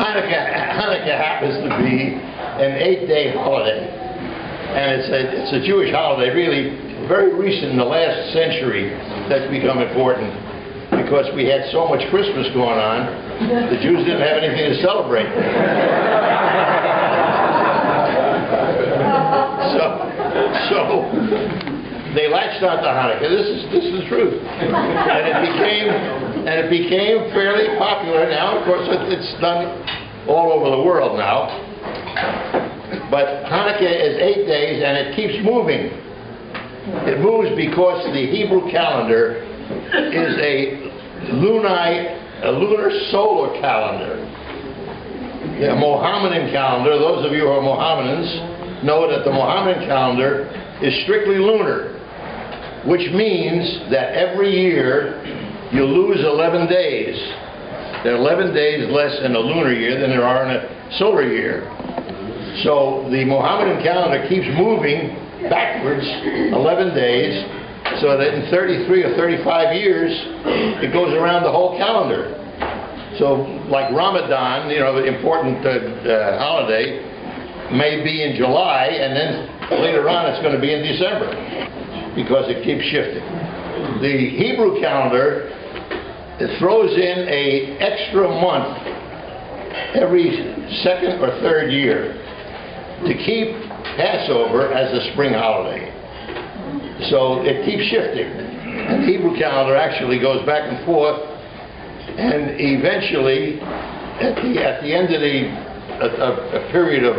Hanukkah happens to be an 8-day holiday, and it's a Jewish holiday, really very recent in the last century that's become important because we had so much Christmas going on, the Jews didn't have anything to celebrate. So they latched on to Hanukkah. This is the truth, and it became fairly popular. Now, of course, it's done all over the world now. But Hanukkah is 8 days, and it keeps moving. It moves because the Hebrew calendar is a lunar solar calendar. The Mohammedan calendar, those of you who are Mohammedans know that the Mohammedan calendar is strictly lunar, which means that every year you lose 11 days. There are 11 days less in a lunar year than there are in a solar year. So the Mohammedan calendar keeps moving backwards 11 days, so that in 33 or 35 years it goes around the whole calendar. So like Ramadan, you know, the important holiday, may be in July, and then later on it's going to be in December because it keeps shifting. The Hebrew calendar, it throws in an extra month every second or third year to keep Passover as a spring holiday. So it keeps shifting. And the Hebrew calendar actually goes back and forth, and eventually at the end of a period of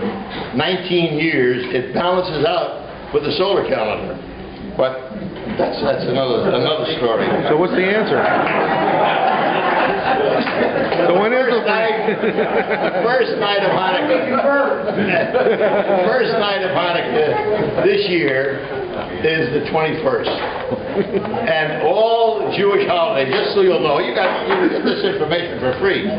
19 years, it balances out with the solar calendar. But that's another story. So what's the answer? So when is the first night of Hanukkah? First night of Hanukkah this year is the 21st. And all Jewish holidays, just so you'll know, you get this information for free.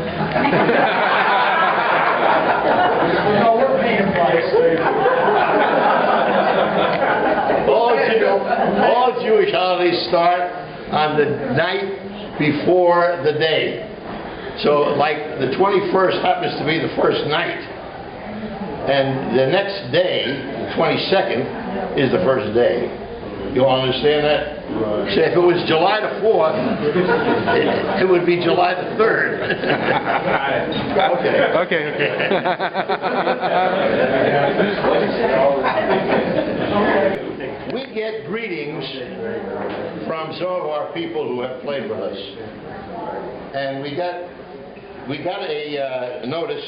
All Jewish holidays start on the night before the day. So like the 21st happens to be the first night, and the next day, the 22nd, is the first day. You all understand that? Right. So if it was July the 4th, it would be July the 3rd. Okay. We get greetings from some of our people who have played with us, and we got a notice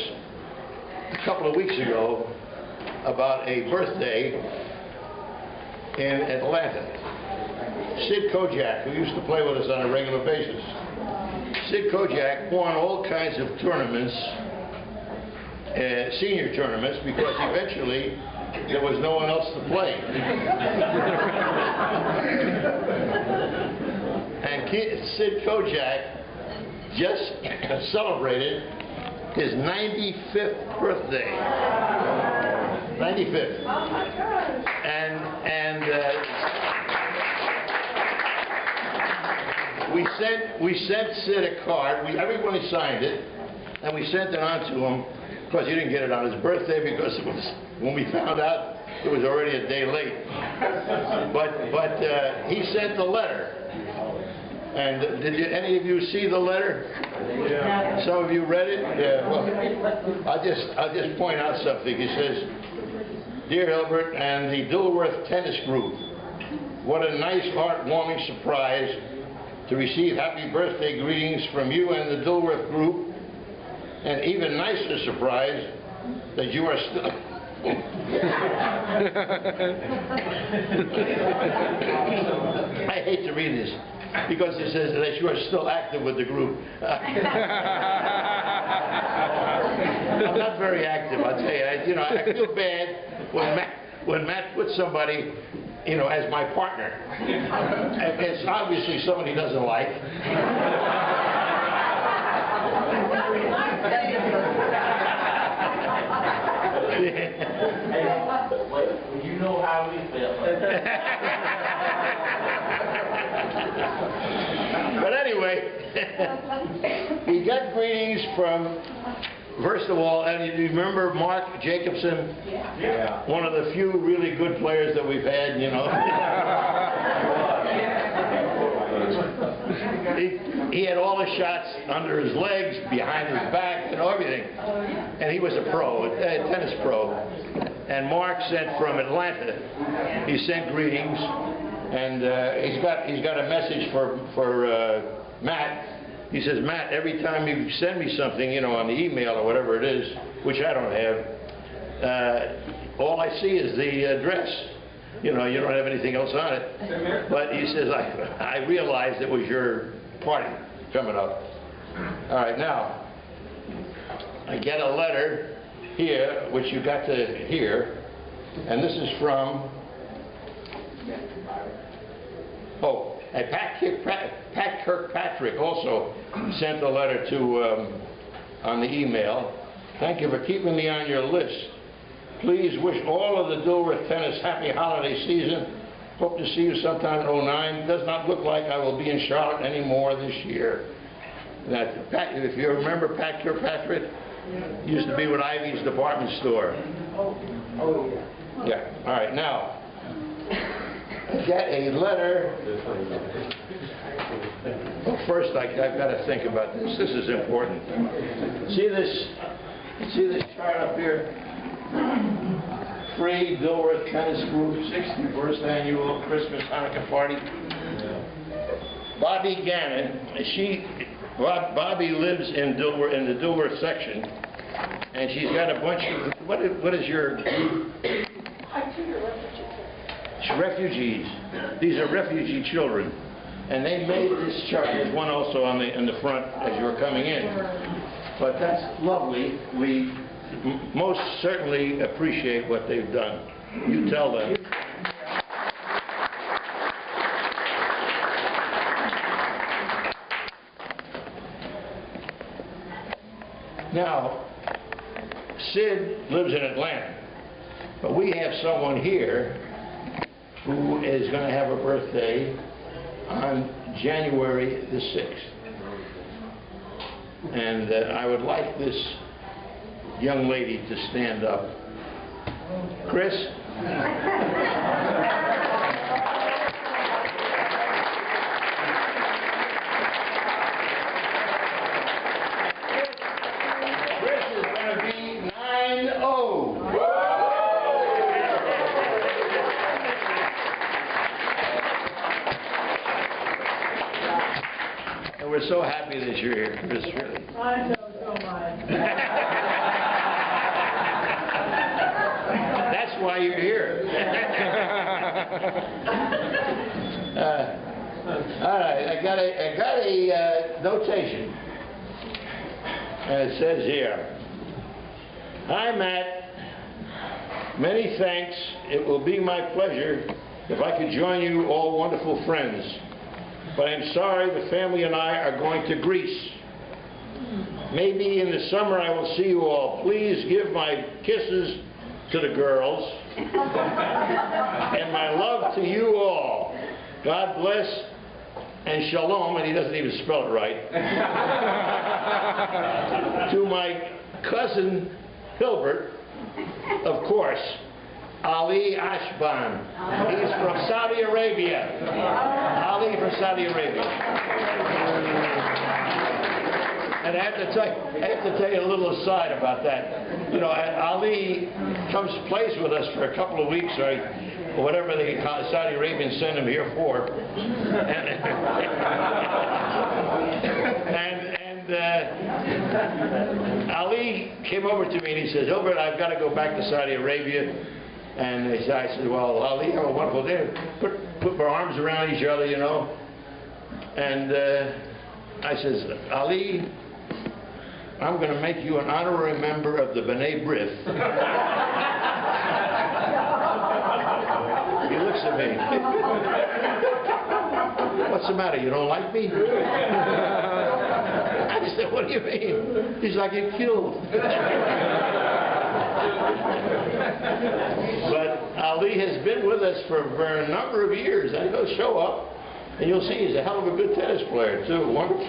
a couple of weeks ago about a birthday in Atlanta. Sid Kojak, who used to play with us on a regular basis. Sid Kojak won all kinds of tournaments, senior tournaments, because eventually there was no one else to play. And Sid Kojak just celebrated his 95th birthday. 95th. And we sent Sid a card. Everybody signed it, and we sent it on to him. Of course, he didn't get it on his birthday because it was, when we found out, it was already a day late. But he sent the letter. And did any of you see the letter? Yeah. Some of you read it? Yeah. Well, I'll just point out something. He says, "Dear Hilbert and the Dilworth Tennis Group, what a nice, heartwarming surprise to receive happy birthday greetings from you and the Dilworth Group. An even nicer surprise that you are still..." I hate to read this, because it says that you are still active with the group. I'm not very active, I'll tell you. I feel bad when Matt puts somebody, as my partner. It's obviously someone he doesn't like. You know how we feel. But anyway, we got greetings from First of all, and you remember Mark Jacobson? Yeah. One of the few really good players that we've had, you know. He had all the shots under his legs, behind his back, and everything. And he was a pro, a tennis pro. And Mark sent from Atlanta. He sent greetings, and he's got a message for Matt. He says, Matt, every time you send me something, you know, on the email or whatever it is, which I don't have, all I see is the address. You know, you don't have anything else on it. But he says, I realized it was your party coming up. All right, now, I get a letter here, which you got to hear, and this is from, Pat Kirkpatrick also sent a letter to on the email. Thank you for keeping me on your list. Please wish all of the Dilworth Tennis happy holiday season. Hope to see you sometime in '09. Does not look like I will be in Charlotte anymore this year. That Pat, if you remember Pat Kirkpatrick, used to be with Ivy's department store. Oh yeah. Yeah. All right. Now, I got a letter. Well, first, I've got to think about this. This is important. See this chart up here? Free Dilworth Tennis Group 61st Annual Christmas Hanukkah Party. Bobby Gannon, Bobby lives in Dilworth, in the Dilworth section, and she's got a bunch of, what is your... Refugees. These are refugee children, and they made this chart. There's one also on in the front as you were coming in. But that's lovely. We most certainly appreciate what they've done. You tell them. Now, Sid lives in Atlanta, but we have someone here who is going to have a birthday on January the 6th. And I would like this young lady to stand up. Chris? Chris is going to be 9-0. We're so happy that you're here, Chris, really. I know so much. That's why you're here. All right, I got a notation. And it says here, Hi, Matt. Many thanks. It will be my pleasure if I could join you all wonderful friends. But I'm sorry the family and I are going to Greece. Maybe in the summer I will see you all. Please give my kisses to the girls and my love to you all. God bless and shalom, and he doesn't even spell it right, to my cousin Hilbert, of course, Ali Ashban. He's from Saudi Arabia. Ali from Saudi Arabia. And I have to tell you a little aside about that. You know, Ali plays with us for a couple of weeks, or whatever the Saudi Arabians send him here for. Ali came over to me and he says, Hilbert, I've got to go back to Saudi Arabia. And I said, well, Ali, have a wonderful day. Put our arms around each other, you know. And I says, Ali, I'm going to make you an honorary member of the B'nai B'rith. He looks at me. What's the matter? You don't like me? I said, what do you mean? He's like, get killed. But Ali has been with us for a number of years, and he'll show up, and you'll see he's a hell of a good tennis player, too. Wonderful.